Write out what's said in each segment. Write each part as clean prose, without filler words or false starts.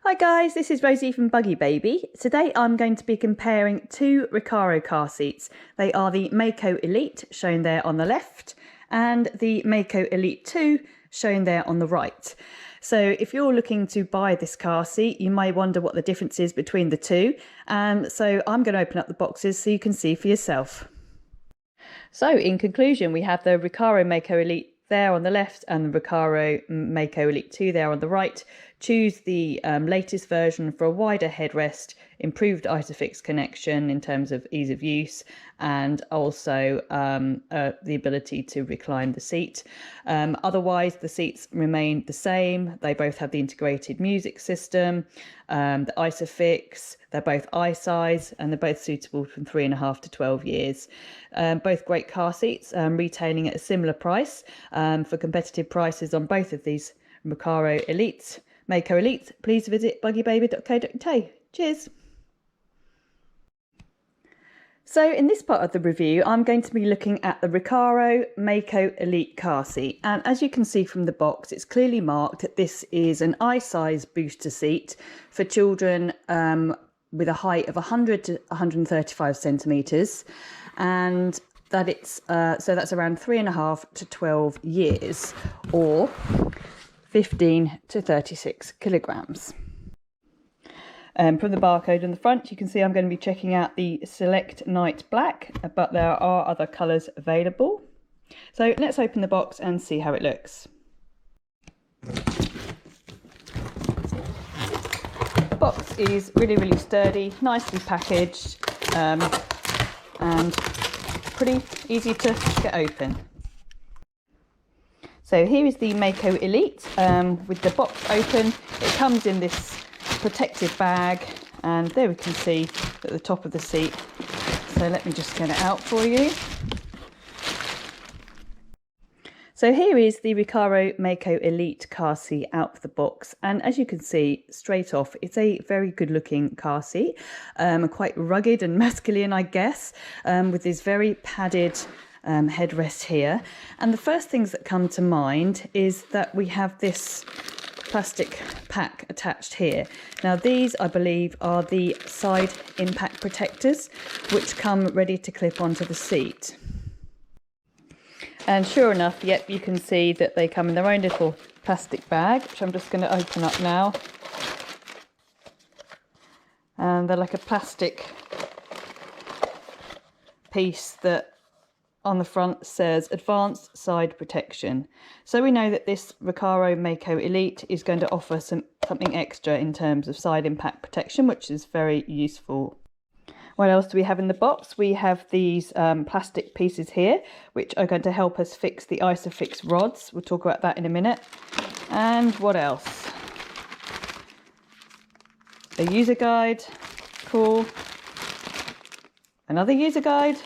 Hi guys, this is Rosie from BuggyBaby. Today I'm going to be comparing two Recaro car seats. They are the Mako Elite, shown there on the left, and the Mako Elite 2, shown there on the right. So if you're looking to buy this car seat, you may wonder what the difference is between the two. So I'm going to open up the boxes so you can see for yourself. So in conclusion, we have the Recaro Mako Elite there on the left and the Recaro Mako Elite 2 there on the right. Choose the latest version for a wider headrest, improved Isofix connection in terms of ease of use, and also the ability to recline the seat. Otherwise, the seats remain the same. They both have the integrated music system, the Isofix. They're both i-size and they're both suitable from 3.5 to 12 years. Both great car seats, retailing at a similar price. For competitive prices on both of these Recaro Elites, Mako Elite, please visit buggybaby.co.uk. Cheers. So in this part of the review, I'm going to be looking at the Recaro Mako Elite car seat. And as you can see from the box, it's clearly marked that this is an i-size booster seat for children with a height of 100 to 135 centimetres. And that it's, so that's around 3.5 to 12 years, or 15 to 36 kilograms. From the barcode on the front, you can see I'm going to be checking out the Select Night Black, but there are other colours available. So let's open the box and see how it looks. The box is really sturdy, nicely packaged, and pretty easy to get open. So here is the Mako Elite with the box open. It comes in this protective bag, and there we can see at the top of the seat. So let me just get it out for you. So here is the Recaro Mako Elite car seat out of the box, and as you can see straight off, it's a very good looking car seat, quite rugged and masculine, I guess, with this very padded headrest here. And the first things that come to mind is that we have this plastic pack attached here. Now these, I believe, are the side impact protectors which come ready to clip onto the seat. And sure enough, yep, you can see that they come in their own little plastic bag, which I'm just going to open up now. And they're like a plastic piece that on the front says Advanced Side Protection. So we know that this Recaro Mako Elite is going to offer something extra in terms of side impact protection, which is very useful. What else do we have in the box? We have these plastic pieces here, which are going to help us fix the Isofix rods. We'll talk about that in a minute. And what else? A user guide. Cool. Another user guide.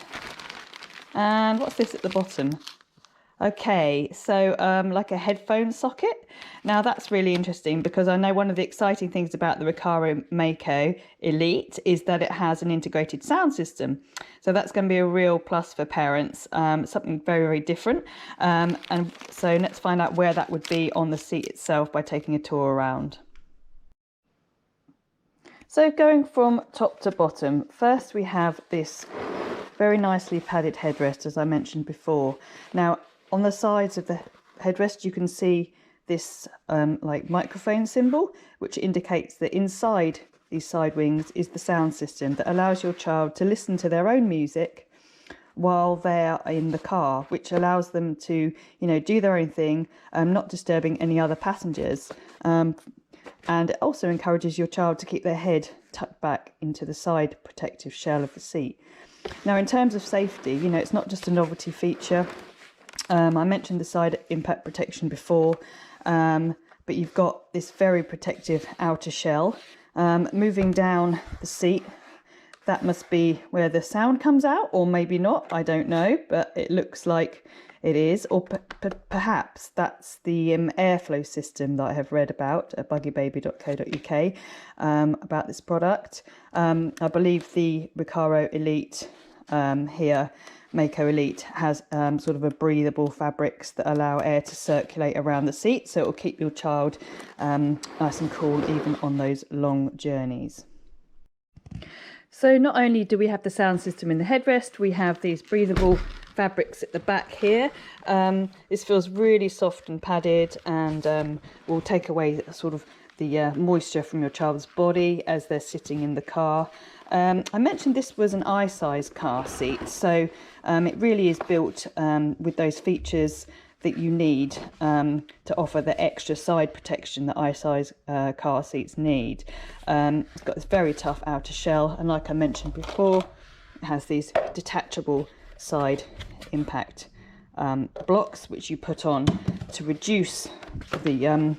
And what's this at the bottom? Okay, so like a headphone socket. Now that's really interesting because I know one of the exciting things about the Recaro Mako Elite is that it has an integrated sound system. So that's going to be a real plus for parents, something very different. And so let's find out where that would be on the seat itself by taking a tour around. So going from top to bottom, first we have this very nicely padded headrest, as I mentioned before. Now, on the sides of the headrest, you can see this like microphone symbol, which indicates that inside these side wings is the sound system that allows your child to listen to their own music while they're in the car, which allows them to, you know, do their own thing, not disturbing any other passengers. And it also encourages your child to keep their head tucked back into the side protective shell of the seat. Now, in terms of safety, you know, it's not just a novelty feature. I mentioned the side impact protection before, but you've got this very protective outer shell. Moving down the seat, that must be where the sound comes out, or maybe not, I don't know, but it looks like it is. Or perhaps that's the airflow system that I have read about at buggybaby.co.uk about this product. I believe the Recaro Elite here Mako Elite has sort of a breathable fabrics that allow air to circulate around the seat, so it will keep your child nice and cool even on those long journeys. So not only do we have the sound system in the headrest, we have these breathable fabrics at the back here. This feels really soft and padded, and will take away sort of the moisture from your child's body as they're sitting in the car. I mentioned this was an I-size car seat, so it really is built with those features that you need to offer the extra side protection that I-size car seats need. It's got this very tough outer shell, and like I mentioned before, it has these detachable side impact blocks which you put on to reduce the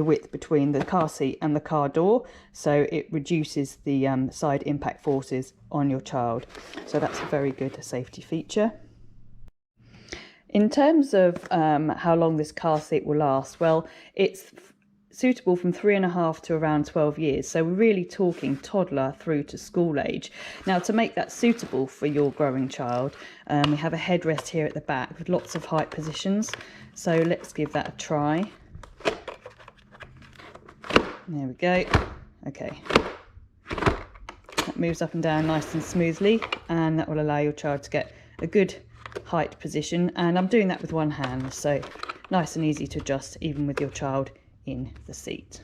width between the car seat and the car door, so it reduces the side impact forces on your child. So that's a very good safety feature. In terms of how long this car seat will last, well, it's suitable from 3.5 to around 12 years. So we're really talking toddler through to school age. Now, to make that suitable for your growing child, we have a headrest here at the back with lots of height positions. So let's give that a try. There we go. Okay. That moves up and down nice and smoothly, and that will allow your child to get a good height position. And I'm doing that with one hand, so nice and easy to adjust even with your child in the seat.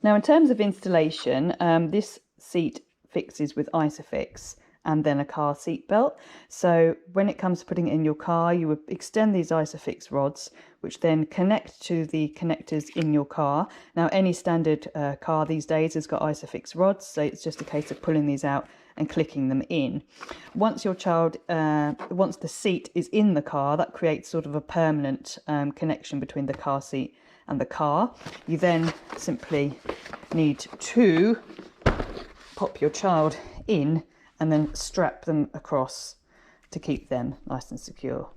Now, in terms of installation, this seat fixes with Isofix and then a car seat belt. So when it comes to putting it in your car, you would extend these Isofix rods, which then connect to the connectors in your car. Now, any standard car these days has got Isofix rods, so it's just a case of pulling these out and clicking them in. Once your child, once the seat is in the car, that creates sort of a permanent connection between the car seat and the car. You then simply need to pop your child in and then strap them across to keep them nice and secure.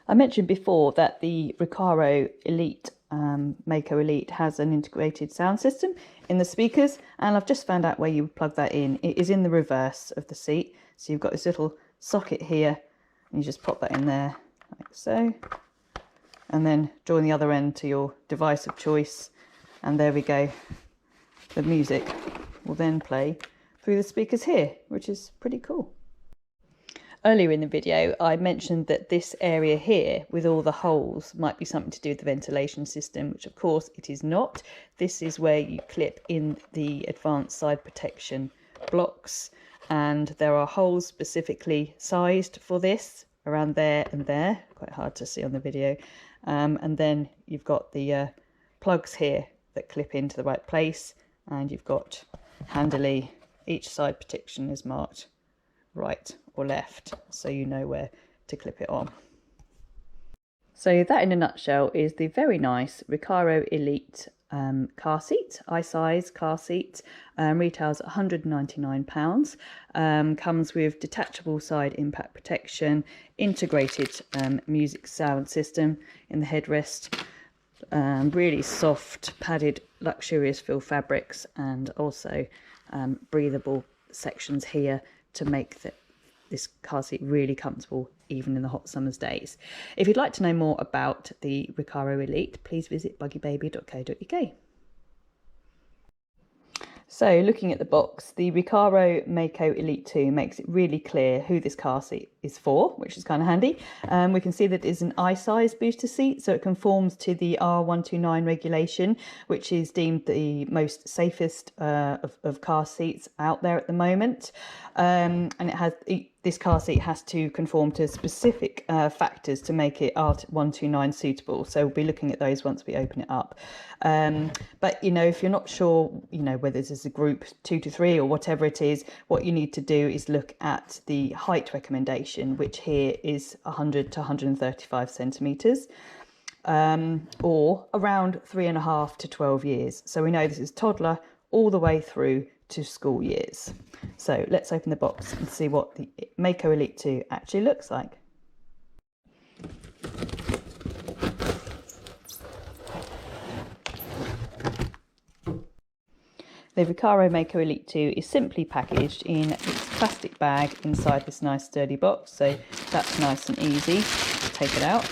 I mentioned before that the Recaro Elite, Mako Elite, has an integrated sound system in the speakers, and I've just found out where you plug that in. It is in the reverse of the seat, so you've got this little socket here, and you just pop that in there like so, and then join the other end to your device of choice, and there we go. The music will then play through the speakers here, which is pretty cool. Earlier in the video, I mentioned that this area here with all the holes might be something to do with the ventilation system, which of course it is not. This is where you clip in the advanced side protection blocks, and there are holes specifically sized for this around there and there, quite hard to see on the video, and then you've got the plugs here that clip into the right place, and you've got handily each side protection is marked right or left, so you know where to clip it on. So that in a nutshell is the very nice Recaro Elite car seat, I-size car seat. Retails at £199. Comes with detachable side impact protection, integrated music sound system in the headrest, really soft padded luxurious feel fabrics, and also breathable sections here to make this car seat really comfortable even in the hot summer's days. If you'd like to know more about the Recaro Elite, please visit buggybaby.co.uk. So looking at the box, the Recaro Mako Elite 2 makes it really clear who this car seat is for, which is kind of handy. We can see that it is an I-size booster seat, so it conforms to the R129 regulation, which is deemed the most safest of car seats out there at the moment. And this car seat has to conform to specific factors to make it R129 suitable. So we'll be looking at those once we open it up. But, you know, if you're not sure, you know, whether this is a group 2 to 3 or whatever it is, what you need to do is look at the height recommendation, which here is 100 to 135 centimetres, or around 3.5 to 12 years. So we know this is toddler all the way through to school years. So let's open the box and see what the Mako Elite 2 actually looks like. The Recaro Mako Elite 2 is simply packaged in its plastic bag inside this nice sturdy box, so that's nice and easy to take it out.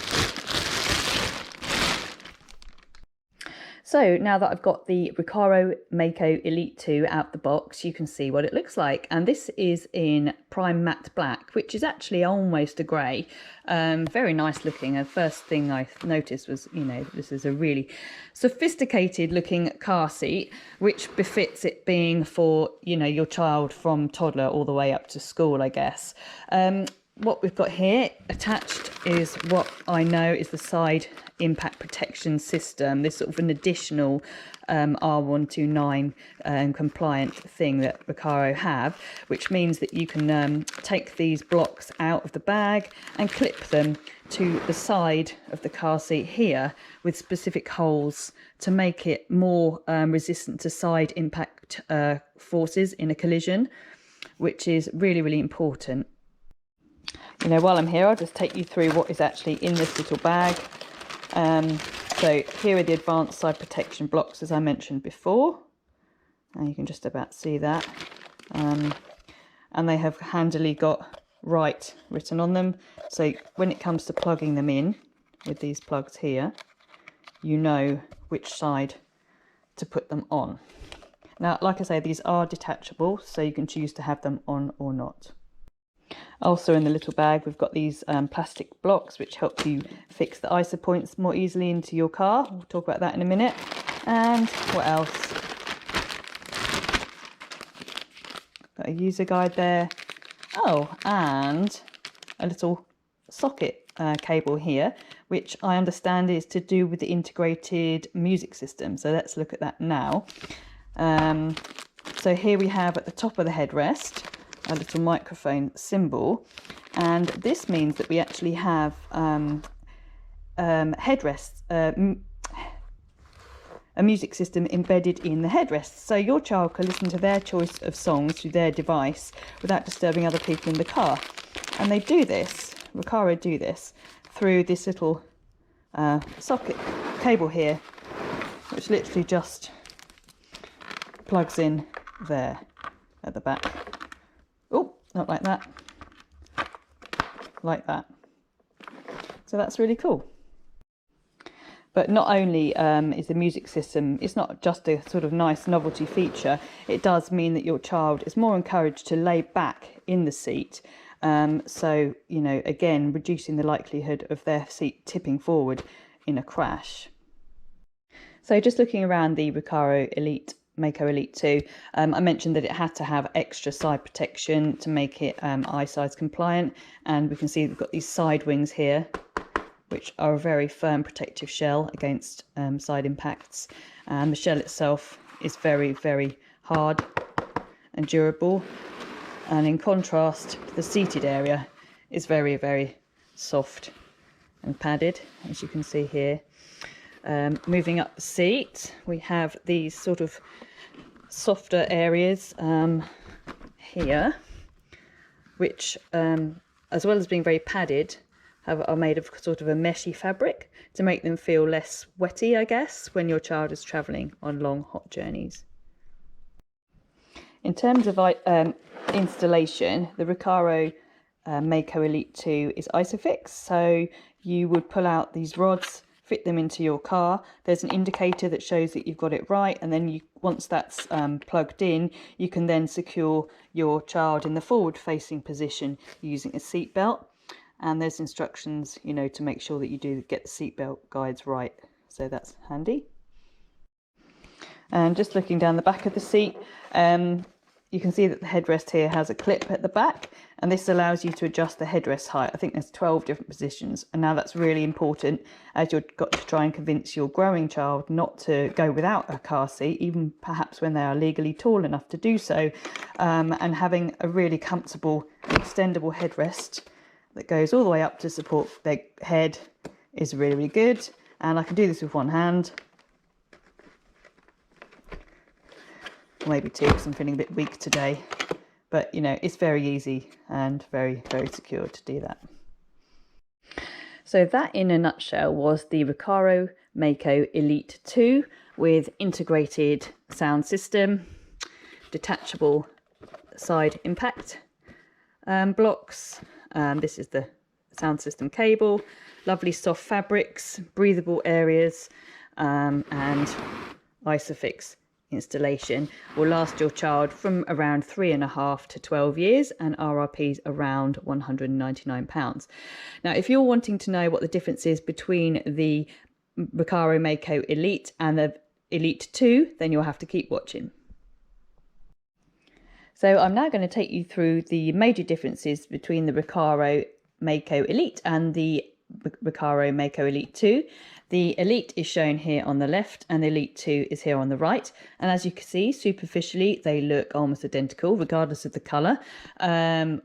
So now that I've got the Recaro Mako Elite 2 out the box, you can see what it looks like. And this is in prime matte black, which is actually almost a grey. Very nice looking. And first thing I noticed was, you know, this is a really sophisticated looking car seat, which befits it being for, you know, your child from toddler all the way up to school, I guess. What we've got here attached is what I know is the side impact protection system. This sort of an additional R129 compliant thing that Recaro have, which means that you can take these blocks out of the bag and clip them to the side of the car seat here with specific holes to make it more resistant to side impact forces in a collision, which is really, really important. You know, while I'm here, I'll just take you through what is actually in this little bag. So here are the advanced side protection blocks, as I mentioned before, and you can just about see that. And they have handily got right written on them. So when it comes to plugging them in with these plugs here, you know which side to put them on. Now, like I say, these are detachable, so you can choose to have them on or not. Also in the little bag, we've got these plastic blocks which help you fix the ISO points more easily into your car. We'll talk about that in a minute. And what else? Got a user guide there. Oh, and a little socket cable here, which I understand is to do with the integrated music system. So let's look at that now. So here we have at the top of the headrest a little microphone symbol, and this means that we actually have headrests, a music system embedded in the headrests, so your child can listen to their choice of songs through their device without disturbing other people in the car. And they do this, Recaro do this, through this little socket cable here, which literally just plugs in there at the back. Oh, not like that. Like that. So that's really cool. But not only is the music system, it's not just a sort of nice novelty feature, it does mean that your child is more encouraged to lay back in the seat. So, you know, again, reducing the likelihood of their seat tipping forward in a crash. So just looking around the Recaro Mako Elite 2, I mentioned that it had to have extra side protection to make it I-size compliant, and we can see we've got these side wings here, which are a very firm protective shell against side impacts, and the shell itself is very, very hard and durable, and in contrast the seated area is very, very soft and padded, as you can see here. Moving up the seat, we have these sort of softer areas here, which as well as being very padded, are made of sort of a meshy fabric to make them feel less wetty, I guess, when your child is travelling on long hot journeys. In terms of installation, the Recaro Mako Elite 2 is Isofix, so you would pull out these rods, fit them into your car. There's an indicator that shows that you've got it right, and then once that's plugged in, you can then secure your child in the forward facing position using a seat belt. And there's instructions, you know, to make sure that you do get the seatbelt guides right, so that's handy. And just looking down the back of the seat, you can see that the headrest here has a clip at the back, and this allows you to adjust the headrest height. I think there's 12 different positions, and now that's really important as you've got to try and convince your growing child not to go without a car seat, even perhaps when they are legally tall enough to do so, and having a really comfortable extendable headrest that goes all the way up to support their head is really, really good. And I can do this with one hand, or maybe two because I'm feeling a bit weak today, but you know, it's very easy and very, very secure to do that. So that in a nutshell was the Recaro Mako Elite 2 with integrated sound system, detachable side impact blocks. This is the sound system cable, lovely soft fabrics, breathable areas, and Isofix installation. Will last your child from around 3.5 to 12 years, and RRP's around £199. Now, if you're wanting to know what the difference is between the Recaro Mako Elite and the Elite 2, then you'll have to keep watching. So I'm now going to take you through the major differences between the Recaro Mako Elite and the Recaro Mako Elite 2. The Elite is shown here on the left and the Elite 2 is here on the right. And as you can see, superficially, they look almost identical, regardless of the colour. They're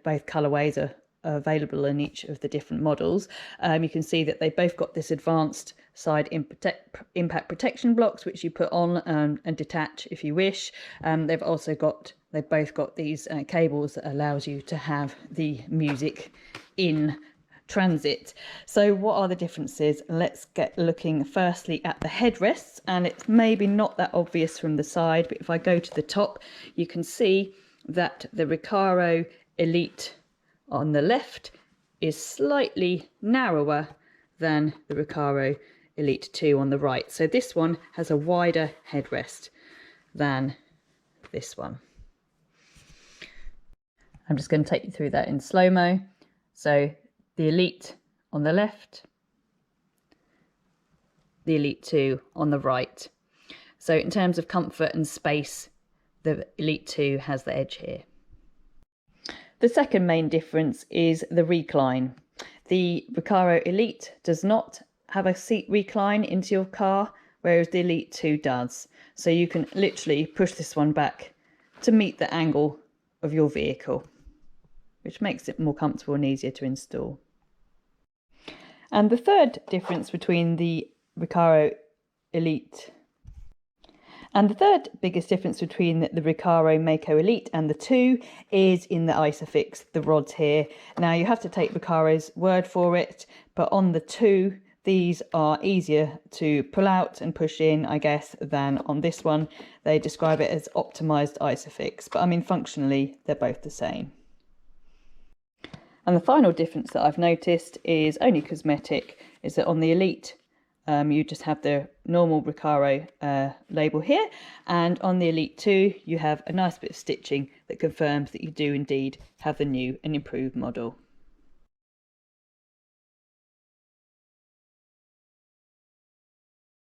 both colourways are available in each of the different models. You can see that they both got this advanced side impact protection blocks, which you put on and detach if you wish. They've both got these cables that allows you to have the music in transit. So what are the differences? Let's get looking firstly at the headrests, and it's maybe not that obvious from the side, but if I go to the top, you can see that the Recaro Elite on the left is slightly narrower than the Recaro Elite 2 on the right. So this one has a wider headrest than this one. I'm just going to take you through that in slow-mo. So the Elite on the left, the Elite 2 on the right. So in terms of comfort and space, the Elite 2 has the edge here. The second main difference is the recline. The Recaro Elite does not have a seat recline into your car, whereas the Elite 2 does. So you can literally push this one back to meet the angle of your vehicle, which makes it more comfortable and easier to install. And the third difference between the Recaro Elite and the third biggest difference between the Recaro Mako Elite and the 2 is in the Isofix, the rods here. Now you have to take Recaro's word for it, but on the 2, these are easier to pull out and push in, I guess, than on this one. They describe it as optimized Isofix, but I mean, functionally, they're both the same. And the final difference that I've noticed is only cosmetic, is that on the Elite, you just have the normal Recaro label here, and on the Elite 2, you have a nice bit of stitching that confirms that you do indeed have the new and improved model.